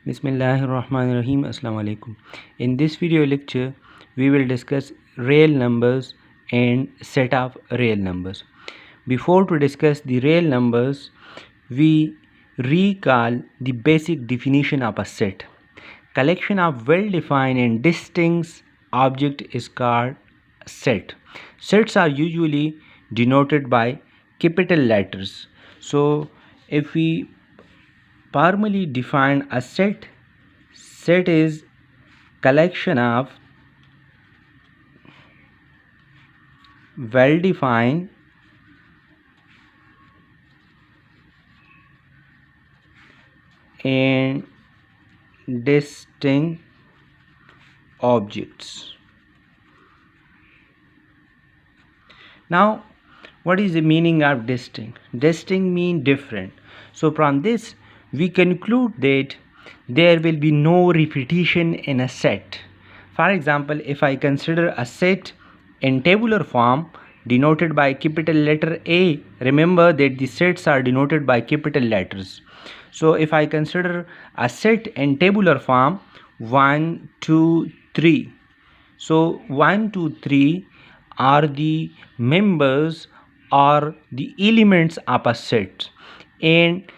Bismillahirrahmanirrahim. Assalamu alaikum. In this video lecture, we will discuss real numbers and set of real numbers. Before to discuss the real numbers, we recall the basic definition of a set. Collection of well-defined and distinct object is called set. Sets are usually denoted by capital letters. So, if we formally define a set is collection of well defined and distinct objects. Now, what is the meaning of distinct? Distinct means different. So from this we conclude that there will be no repetition in a set. For example, if I consider a set in tabular form denoted by capital letter A, remember that the sets are denoted by capital letters. So if I consider a set in tabular form 1, 2, 3, so 1, 2, 3 are the members or the elements of a set, and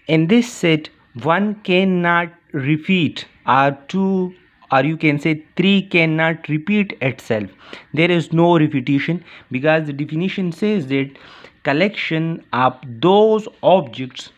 in this set one cannot repeat, or two, or you can say three cannot repeat itself. There is no repetition because the definition says that collection of those objects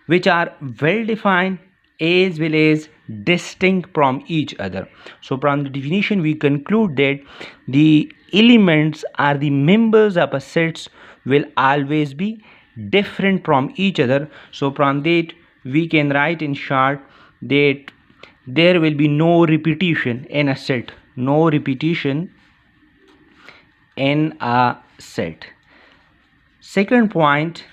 which are well defined as well as distinct from each other. So from the definition we conclude that the elements or the members of a sets will always be different from each other. So from that we can write in short that there will be no repetition in a set. No repetition in a set. Second point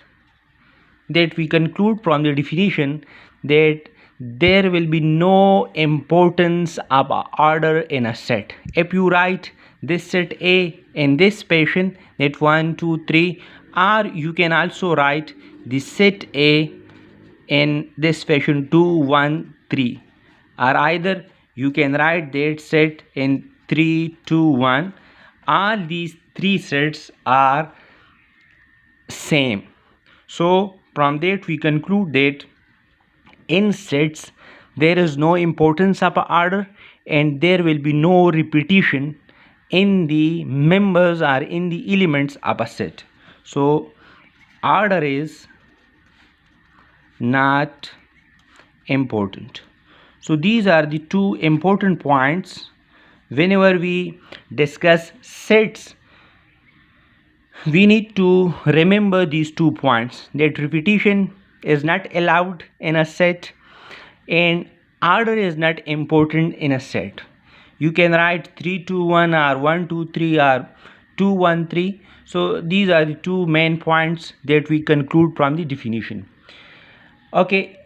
that we conclude from the definition that there will be no importance of order in a set. If you write this set A in this fashion, that 1, 2, 3, or you can also write the set A in this fashion 2, 1, 3, or either you can write that set in 3, 2, 1. All these three sets are same. So from that we conclude that in sets there is no importance of order and there will be no repetition in the members or in the elements of a set. So order is not important. So these are the two important points whenever we discuss sets. We need to remember these 2 points, that repetition is not allowed in a set and order is not important in a set. You can write 3, 2, 1 or 1, 2, 3 or 2, 1, 3. So these are the 2 main points that we conclude from the definition. Okay,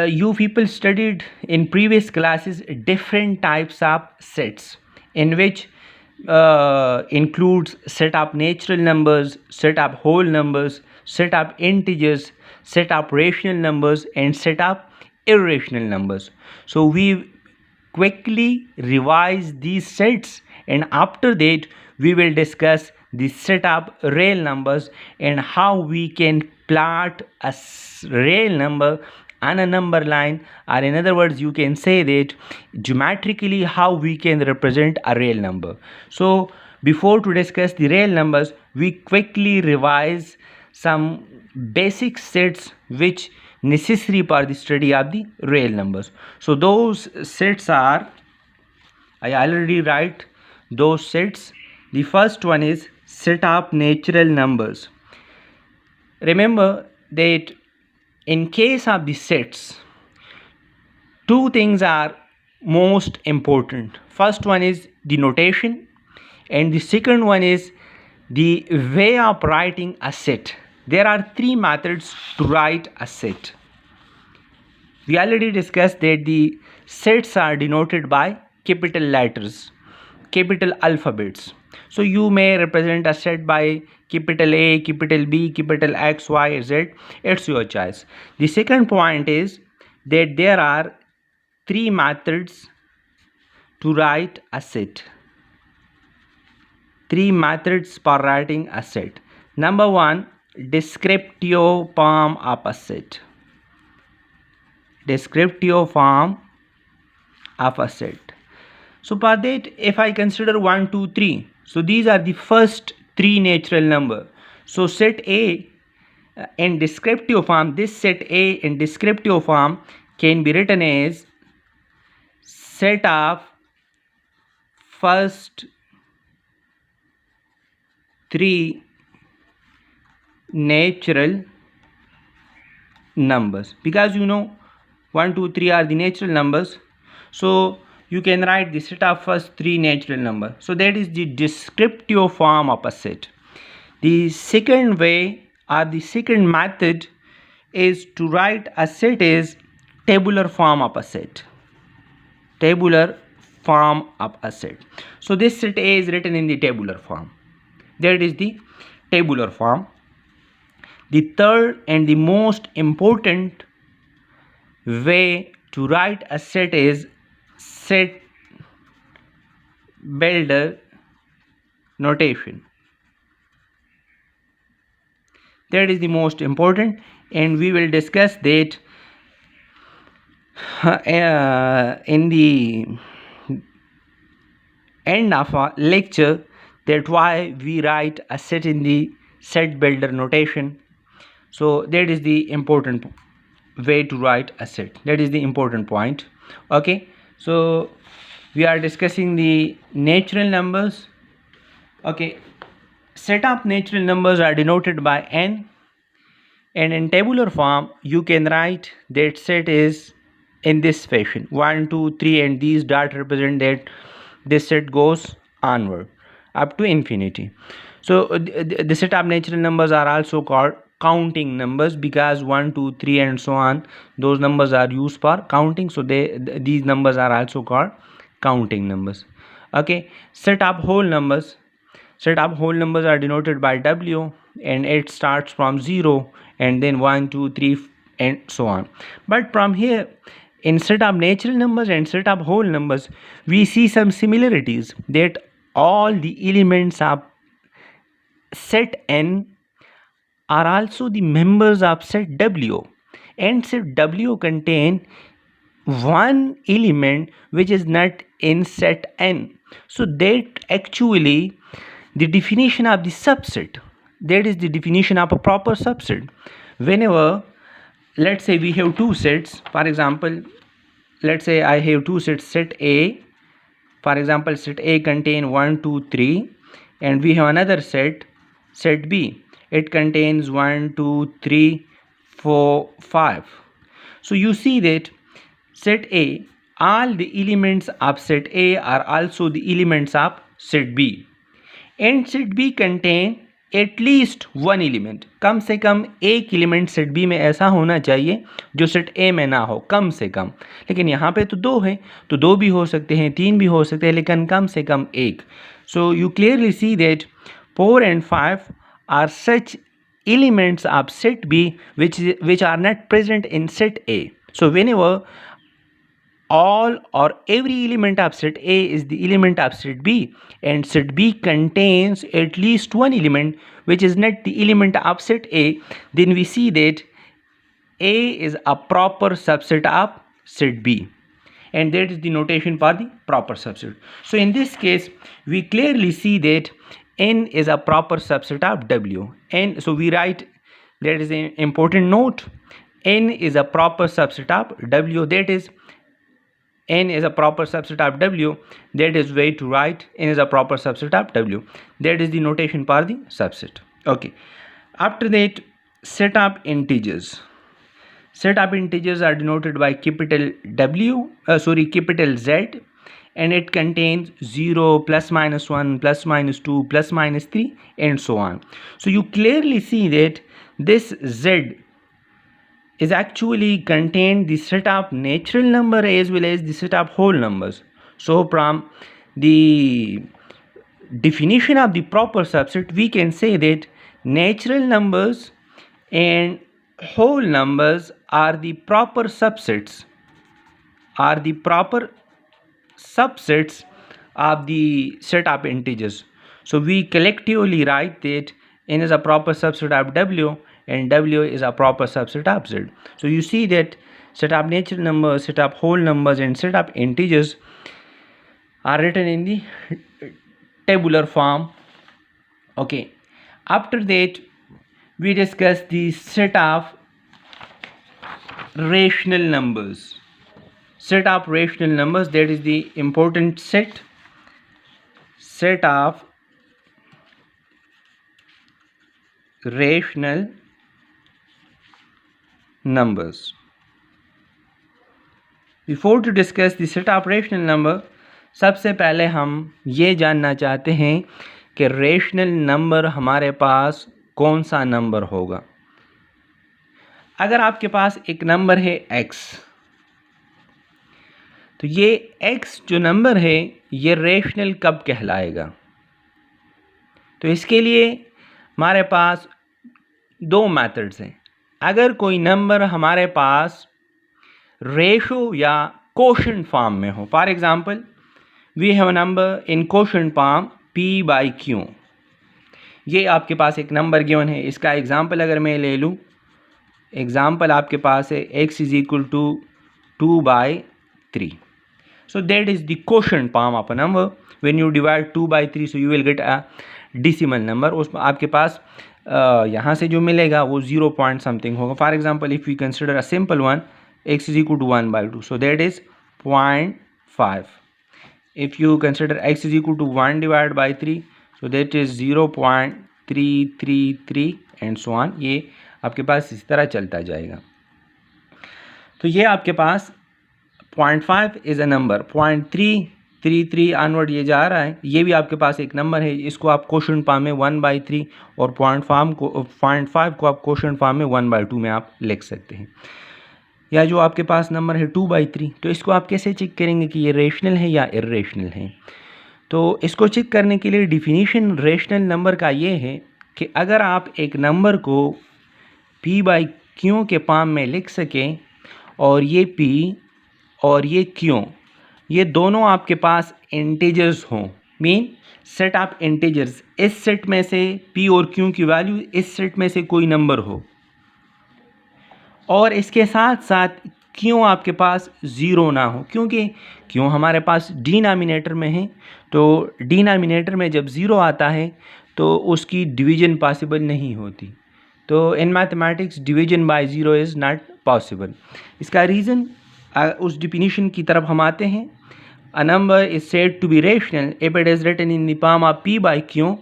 you people studied in previous classes different types of sets, in which includes set of natural numbers, set of whole numbers, set of integers, set of rational numbers, and set of irrational numbers. So we quickly revise these sets, and after that we will discuss the set of real numbers and how we can plot a real number on a number line, or in other words you can say that geometrically how we can represent a real number. So before to discuss the real numbers, we quickly revise some basic sets which necessary for the study of the real numbers. So those sets are, I already write those sets. The first one is set of natural numbers. Remember that in case of the sets, 2 things are most important. First one is the notation and the second one is the way of writing a set. There are 3 methods to write a set. We already discussed that the sets are denoted by capital letters, capital alphabets. So you may represent a set by capital A, capital B, capital X, Y, Z. It's your choice. The second point is that there are three methods to write a set. Three methods for writing a set. Number one, descriptive form of a set. Descriptive form of a set. So for that, if I consider 1, 2, 3, so these are the first three natural number. So set A in descriptive form, this set A in descriptive form can be written as set of first three natural numbers, because 1, 2, 3 are the natural numbers, so you can write the set of first three natural numbers. So that is the descriptive form of a set. The second way or the second method is to write a set is tabular form of a set. Tabular form of a set. So this set A is written in the tabular form. That is the tabular form. The third and the most important way to write a set is set builder notation. That is the most important, and we will discuss that in the end of our lecture, that why we write a set in the set builder notation. So that is the important way to write a set. That is the important point. Okay, so we are discussing the natural numbers. Okay, set of natural numbers are denoted by n, and in tabular form you can write that set is in this fashion: 1, 2, 3, and these dots represent that this set goes onward up to infinity. So the set of natural numbers are also called counting numbers, because 1, 2, 3 and so on, those numbers are used for counting, so these numbers are also called counting numbers. Okay, set of whole numbers. Set of whole numbers are denoted by W, and it starts from 0 and then 1, 2, 3 and so on. But from here, in set of natural numbers and set of whole numbers, we see some similarities, that all the elements of set N are also the members of set W, and set W contain one element which is not in set N. So that actually the definition of the subset, that is the definition of a proper subset. Whenever, let's say we have two sets, for example, let's say I have two sets, set A, for example set A contain 1, 2, 3, and we have another set, set B, it contains 1, 2, 3, 4, 5. So you see that set A, all the elements of set A are also the elements of set B, and set B contain at least one element, कम से कम एक element set B में ऐसा होना चाहिए जो set ए में ना हो, कम से कम। लेकिन यहाँ पे तो दो हैं, तो दो भी हो सकते हैं, तीन भी हो सकते हैं, लेकिन कम से कम एक। So you clearly see that 4 and 5 are such elements of set B which are not present in set A. So whenever all or every element of set A is the element of set B, and set B contains at least one element which is not the element of set A, then we see that A is a proper subset of set B, and that is the notation for the proper subset. So in this case we clearly see that N is a proper subset of W, and so we write, that is an important note, N is a proper subset of W, that is N is a proper subset of W, that is way to write N is a proper subset of W, that is the notation for the subset. Okay, after that, set of integers. Set of integers are denoted by capital capital Z, and it contains 0, plus minus 1, plus minus 2, plus minus 3 and so on. So you clearly see that this Z is actually contained the set of natural number as well as the set of whole numbers. So from the definition of the proper subset, we can say that natural numbers and whole numbers are the proper subsets. are the proper subsets of the set of integers. So we collectively write that n is a proper subset of w and w is a proper subset of z. So you see that set of natural numbers, set of whole numbers and set of integers are written in the tabular form. Okay, after that we discuss the set of rational numbers. Set of rational numbers, that is the important set of rational numbers. Before to discuss the set of rational number, सबसे पहले हम ये जानना चाहते हैं कि rational number हमारे पास कौन सा नंबर होगा। अगर आपके पास एक नंबर है x, तो ये x जो नंबर है ये रेशनल कब कहलाएगा? तो इसके लिए हमारे पास दो मेथड्स हैं। अगर कोई नंबर हमारे पास रेशो या कोशेंट फॉर्म में हो, for example we have a number in quotient form p/q, ये आपके पास एक नंबर गिवन है। इसका एग्जांपल अगर मैं ले लूँ, एग्जांपल आपके पास है x is equal to 2/3. So that is the quotient form of a number. When you divide 2/3, so you will get a decimal number. उसमें आपके पास यहाँ से जो मिलेगा वो 0 point something होगा. For example, if we consider a simple one, x is equal to 1/2, so that is 0.5. If you consider x is equal to 1 divided by 3, so that is 0.333 and so on. ये आपके पास इस तरह चलता जाएगा। तो ये आपके पास 0.5 इज़ अ नंबर, 0.333 ऑनवर्ड ये जा रहा है, ये भी आपके पास एक नंबर है। इसको आप कोशेंट फॉर्म में 1/3 और 0.5 को आप कोशेंट फॉर्म में 1/2 में आप लिख सकते हैं। या जो आपके पास नंबर है 2/3, तो इसको आप कैसे चेक करेंगे कि ये रेशनल है या इर्रेशनल है? तो इसको चेक करने के लिए डिफिनीशन रेशनल नंबर का ये है कि अगर आप एक नंबर को p/q के फॉर्म में लिख सकें और ये p और ये q, ये दोनों आपके पास इंटीजर्स हों, मीन सेट ऑफ इंटीजर्स, इस सेट में से p और q की वैल्यू इस सेट में से कोई नंबर हो, और इसके साथ साथ q आपके पास ज़ीरो ना हो, क्योंकि q हमारे पास डिनोमिनेटर में है, तो डिनोमिनेटर में जब ज़ीरो आता है तो उसकी डिवीजन पॉसिबल नहीं होती। तो in mathematics division by zero is not possible. इसका रीज़न उस डिफिनीशन की तरफ हम आते हैं। A number is said to be rational if it is written in the form of p/q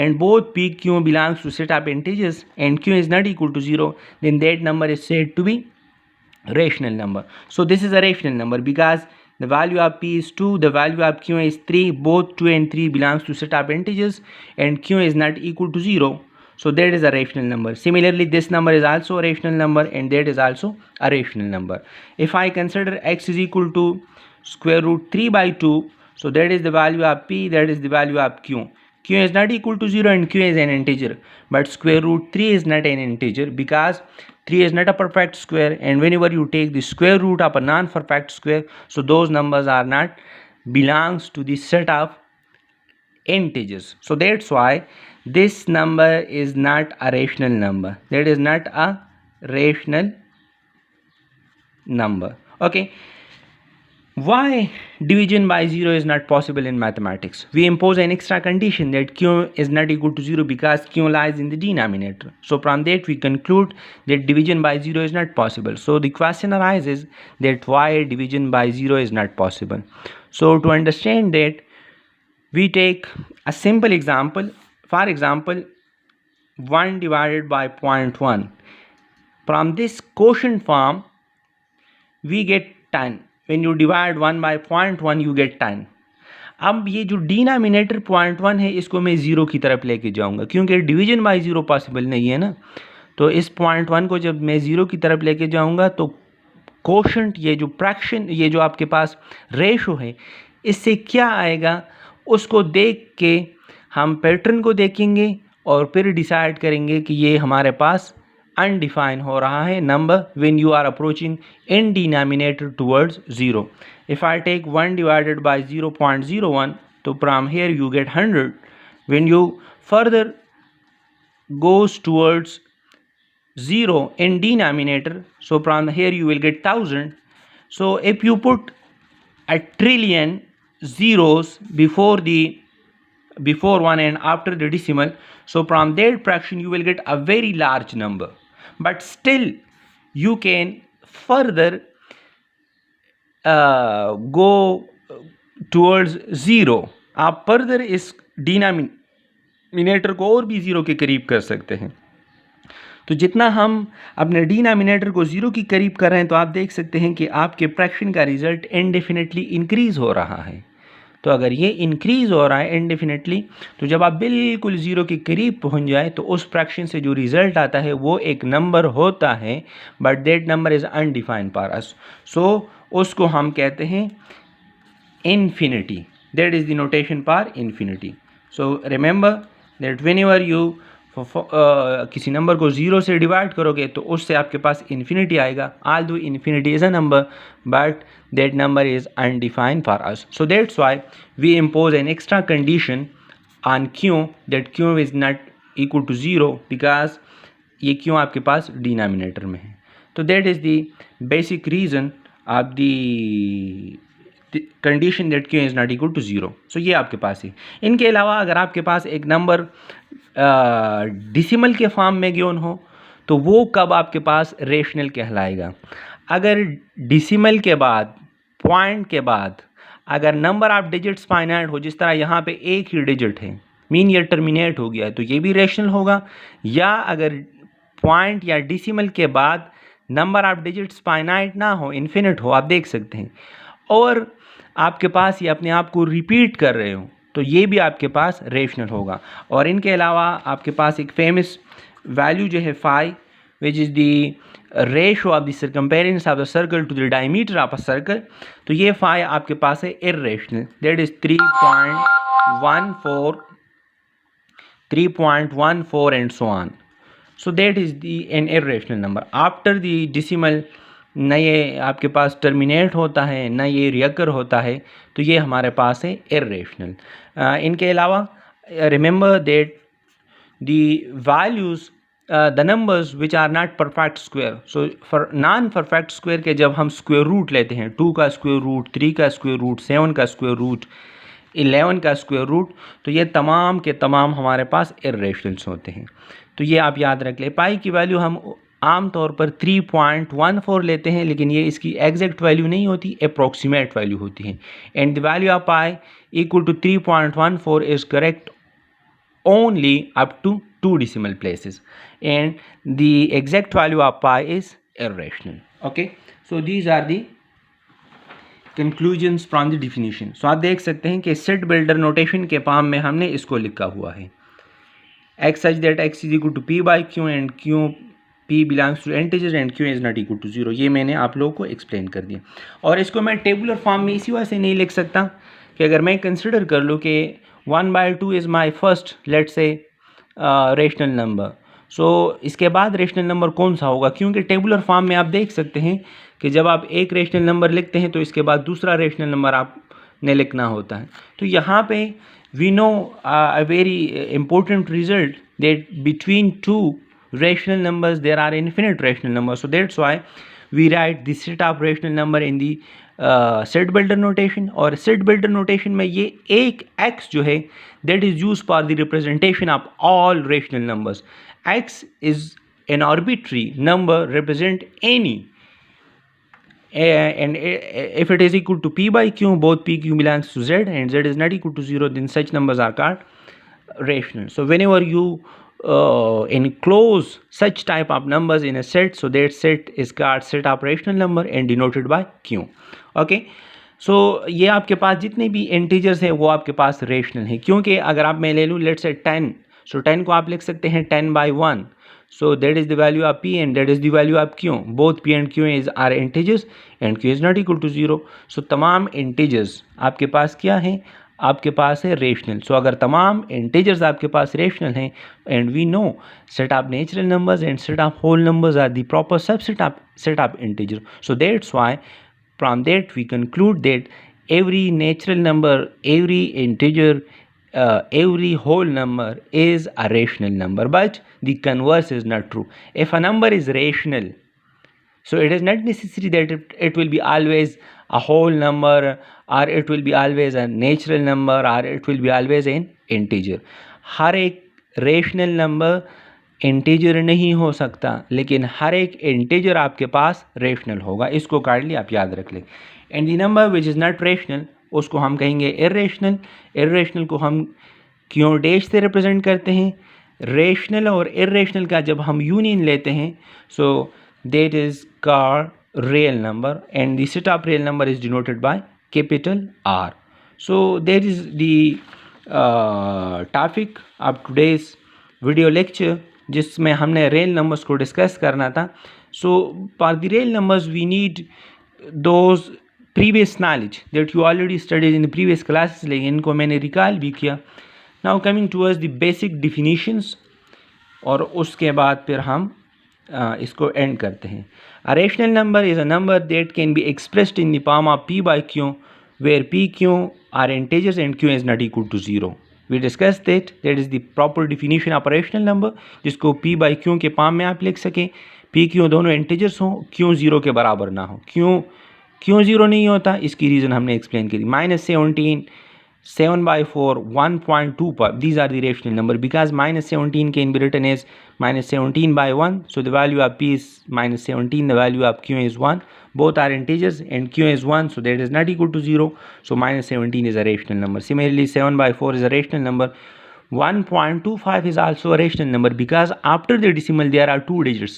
and both p q belongs to set of integers and q is not equal to 0, then that number is said to be rational number. So this is a rational number because the value of p is 2, the value of q is 3, both 2 and 3 belongs to set of integers and q is not equal to 0. So that is a rational number. Similarly, this number is also a rational number and that is also a rational number. If I consider x is equal to square root 3/2, so that is the value of p, that is the value of q. q is not equal to 0 and q is an integer, but square root 3 is not an integer because 3 is not a perfect square, and whenever you take the square root of a non-perfect square, so those numbers are not belongs to the set of integers. So that's why this number is not a rational number. That is not a rational number. Okay. Why division by 0 is not possible in mathematics? We impose an extra condition that q is not equal to 0 because q lies in the denominator. So from that we conclude that division by 0 is not possible. So the question arises that why division by 0 is not possible. So to understand that, we take a simple example. For example, 1 divided by 0.1. From this quotient form we get 10. When you divide 1 by 0.1 you get 10. अब ये जो denominator 0.1 है इसको मैं 0 की तरफ लेके जाऊंगा, क्योंकि डिवीजन बाय 0 पॉसिबल नहीं है ना। तो इस 0.1 को जब मैं 0 की तरफ लेके जाऊंगा तो कोशेंट, ये जो फ्रैक्शन, ये जो आपके पास रेशो है, इससे क्या आएगा उसको देख के हम पैटर्न को देखेंगे और फिर डिसाइड करेंगे कि ये हमारे पास अनडिफाइन हो रहा है number when you are approaching in denominator towards 0. If I take 1 divided by 0.01, तो from here you get 100. When you further goes towards 0 in denominator, so from here you will get 1000. So if you put a trillion zeros before one and after the decimal, so from that fraction you will get a very large number, but still you can further go towards 0. आप further इस denominator को और भी 0 के करीब कर सकते हैं. तो जितना हम अपने डिनोमिनेटर को 0 के करीब कर रहे हैं, तो आप देख सकते हैं कि आपके फ्रैक्शन का रिजल्ट इनडेफिनेटली इंक्रीज़ हो रहा है. तो अगर ये इंक्रीज़ हो रहा है इनडेफिनेटली, तो जब आप बिल्कुल 0 के करीब पहुंच जाए तो उस फ्रैक्शन से जो रिज़ल्ट आता है वो एक नंबर होता है, but that number is undefined for us. So उसको हम कहते हैं infinity. That is the notation for infinity. So remember that whenever you किसी नंबर को 0 से डिवाइड करोगे तो उससे आपके पास इन्फिनिटी आएगा. although infinity is a number, but that number is undefined for us. So that's why we impose an extra condition on q, that q is not equal to 0, because ये q आपके पास denominator में है. तो that is the basic reason of the condition that q is not equal to 0. So ये आपके पास है. इनके अलावा अगर आपके पास एक नंबर डिसिमल के फॉर्म में गिवन हो, तो वो कब आपके पास रेशनल कहलाएगा? अगर डिसिमल के बाद, पॉइंट के बाद अगर नंबर ऑफ डिजिट्स फाइनाइट हो, जिस तरह यहाँ पे एक ही डिजिट है, मीन ये टर्मिनेट हो गया है, तो ये भी रेशनल होगा. या अगर पॉइंट या डिसिमल के बाद नंबर ऑफ डिजिट्स फाइनाइट ना हो, इन्फिनिट हो, आप देख सकते हैं, और आपके पास ये अपने आप को रिपीट कर रहे हो, तो ये भी आपके पास रेशनल होगा. और इनके अलावा आपके पास एक फेमस वैल्यू जो है pi, which is the ratio of the circumference of the circle to the diameter of a circle. तो ये फाई आपके पास है irrational. That is 3.14 and so on. So that is an irrational number. After the decimal न ये आपके पास terminate होता है, न ये रियकर होता है, तो ये हमारे पास है इर्रेशनल. इनके अलावा remember that the values the numbers which are not perfect square. So for non perfect square के जब हम स्क्वायर रूट लेते हैं, 2 का स्क्वायर रूट, 3 का स्क्वायर रूट, 7 का स्क्वायर रूट, 11 का स्क्वायर रूट, तो ये तमाम के तमाम हमारे पास इर्रेशनल्स होते हैं. तो ये आप याद रख लें. पाई की वैल्यू हम आम तौर पर 3.14 लेते हैं, लेकिन ये इसकी एग्जैक्ट वैल्यू नहीं होती, अप्रॉक्सीमेट वैल्यू होती है. And the value of pi equal to 3.14 is correct only up to 2 decimal places, and the exact value of pi is irrational. Okay, so these are the conclusions from the definition. So आप देख सकते हैं कि set builder notation के form में हमने इसको लिखा हुआ है, x such that x is equal to p by q and q p belongs to integers and q is not equal to 0. ये मैंने आप लोगों को एक्सप्लेन कर दिया. और इसको मैं टेबुलर फॉर्म में इसी वजह से नहीं लिख सकता कि अगर मैं कंसिडर कर लूँ कि 1/2 is my first let's say rational number, so इसके बाद रेशनल नंबर कौन सा होगा, क्योंकि टेबुलर फॉर्म में आप देख सकते हैं कि जब आप एक रेशनल नंबर लिखते हैं तो इसके बाद दूसरा रेशनल नंबर आपने लिखना होता है. तो यहाँ पे we know a very important result that between 2 rational numbers there are infinite rational numbers. So that's why we write the set of rational number in the set builder notation. और set builder notation में ये एक x जो है that is used for the representation of all rational numbers. X is an arbitrary number represent any, and if it is equal to p by q, both p q belongs to z and z is not equal to 0, then such numbers are called rational. So whenever you enclose such type of numbers in a set, so that set is called set of rational number and denoted by q. Okay, so ये आपके पास जितने भी integers हैं वो आपके पास rational हैं, क्योंकि अगर आप मैं ले लूँ लेट्स से 10, सो 10 को आप लिख सकते हैं 10/1, so that is the value of p and that is the value of q. both p and q are integers and q is not equal to 0. so तमाम इंटीजर्स आपके पास क्या हैं, आपके पास है रेशनल। सो अगर तमाम इंटीजर्स आपके पास रेशनल हैं, and we know set of natural numbers and set of whole numbers are the proper subset of set of integer. So that's why from that we conclude that every natural number, every integer, every whole number is a rational number, but the converse is not true. If a number is rational, so it is not necessary that it will be always a whole number, or it will be always a natural number, or it will be always an integer. हर एक rational number integer नहीं हो सकता, लेकिन हर एक integer आपके पास rational होगा। इसको काइंडली आप याद रख लें। And the number which is not rational, उसको हम कहेंगे इर्रेशनल। इर्रेशनल को हम क्यों डैश से रिप्रेजेंट करते हैं? रेशनल और इर्रेशनल का जब हम यूनियन लेते हैं, so that is called real number, and the set of real number is denoted by capital R. So that is the topic of today's video lecture, जिसमें हमने रियल नंबर्स को discuss करना था। So for the real numbers we need those previous knowledge that you already studied in the previous classes, लेकिन इनको मैंने recall भी किया। Now coming towards the basic definitions, और उसके बाद फिर हम इसको एंड करते हैं। A rational number is a number that can be expressed in the form of p by q, where p, q are integers and q is not equal to 0. We discussed that is the proper definition of a rational number, जिसको p by q के form में आप लिख सकें। p, q दोनों integers हों, q 0 के बराबर ना हो। क्यों 0 नहीं होता, इसकी रीज़न हमने एक्सप्लेन की। -17, 7/4, 1.25, these are the rational number, because -17 can be written as -17/1, so the value of p is -17, the value of q is 1, both are integers and q is 1, so that is not equal to 0, so -17 is a rational number. Similarly, 7/4 is a rational number. 1.25 is also a rational number, because after the decimal there are 2 digits,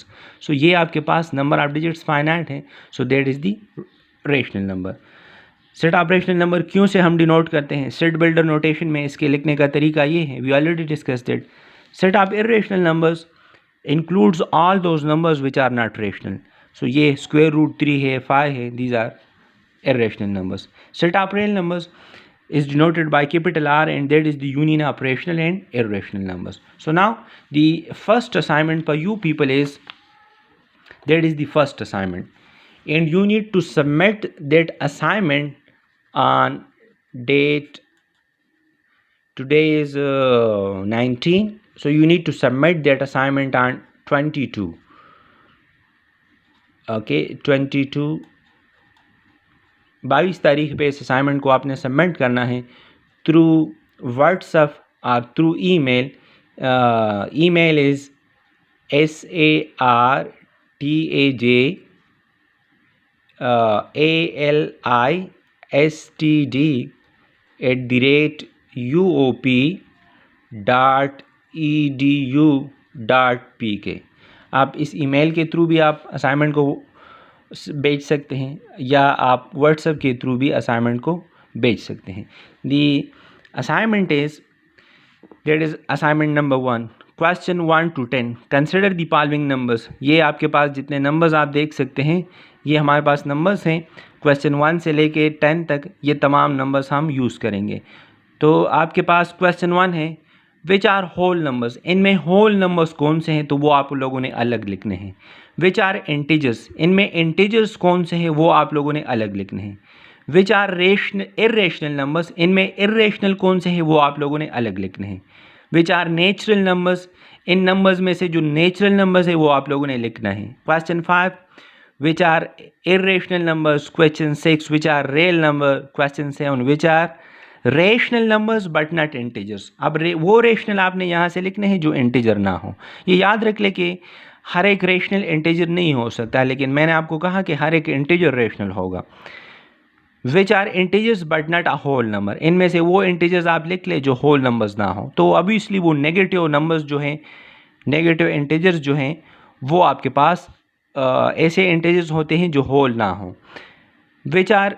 so ये आपके पास number of digits finite है, so that is the rational number. Set of rational number क्यों से हम denote करते हैं? Set builder notation में इसके लिखने का तरीका ये है, we already discussed it. Set of irrational numbers includes all those numbers which are not rational. So ये √3 है, 5 है, these are irrational numbers. Set of real numbers is denoted by capital R, and that is the union of rational and irrational numbers. So now the first assignment for you people is, that is the first assignment, and you need to submit that assignment on date, today is 19, so you need to submit that assignment on 22, okay, 22 तारीख पे इस assignment को आपने submit करना है through WhatsApp और through email. Email is sartalistd@uop.edu.pk। आप इस ईमेल के थ्रू भी आप असाइनमेंट को भेज सकते हैं, या आप व्हाट्सएप के थ्रू भी असाइनमेंट को भेज सकते हैं। The assignment is, that is assignment number 1, question 1 to 10, consider the following numbers. ये आपके पास जितने नंबर्स आप देख सकते हैं, ये हमारे पास नंबर्स हैं। क्वेश्चन 1 से लेके 10 तक ये तमाम नंबर्स हम यूज़ करेंगे। तो आपके पास क्वेश्चन 1 है, विच आर होल नंबर्स। इनमें होल नंबर्स कौन से हैं, तो वो आप लोगों ने अलग लिखने हैं। विच आर इंटीजर्स, इनमें इंटीजर्स कौन से हैं, वो आप लोगों ने अलग लिखने हैं। विच आर इर्रेशनल नंबर्स, इनमें इर्रेशनल कौन से हैं, वो आप लोगों ने अलग लिखने हैं। विच आर नेचुरल नंबर्स, इन नंबर्स में से जो नेचुरल नंबर्स है वो आप लोगों ने लिखना है। Question 5, which are irrational numbers. Question 6, which are real number. Question 7, which are rational numbers but not integers. अब वो रेशनल आपने यहाँ से लिखने हैं जो इंटीजर ना हो। ये याद रख ले कि हर एक रेशनल इंटीजर नहीं हो सकता, लेकिन मैंने आपको कहा कि हर एक इंटीजर रेशनल होगा। Which are integers but not a whole number, इनमें से वो इंटीजर्स आप लिख ले जो होल नंबर्स ना हो। तो ऑब्वियसली वो नेगेटिव नंबर्स जो हैं, नेगेटिव इंटीजर्स जो हैं, वो आपके पास ऐसे इंटीजर्स होते हैं जो होल ना हो। Which are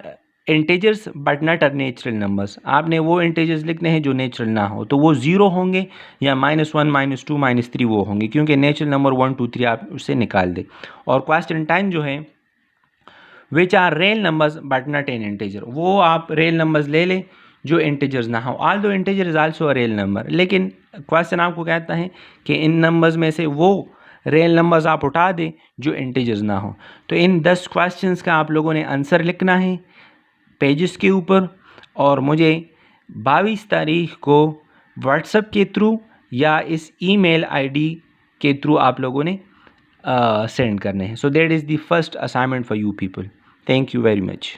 integers but not are natural numbers, आपने वो इंटीजर्स लिखने हैं जो नेचुरल ना हो, तो वो 0 होंगे या -1, -2, -3 वो होंगे, क्योंकि नेचुरल नंबर 1, 2, 3 आप उससे निकाल दें। और क्वेश्चन 10 जो है, which are real numbers but not an integer, वो आप रियल नंबर्स ले लें जो इंटीजर्स ना हो, ऑल दो integer is also a real number, लेकिन क्वेश्चन आपको कहता है कि इन नंबर्स में से वो रियल नंबर्स आप उठा दें जो इंटीजर्स ना हो। तो इन 10 क्वेश्चंस का आप लोगों ने आंसर लिखना है पेजेस के ऊपर, और मुझे 22 तारीख को व्हाट्सएप के थ्रू या इस ईमेल आईडी के थ्रू आप लोगों ने सेंड करने हैं। So that is the first assignment for you people. Thank you very much.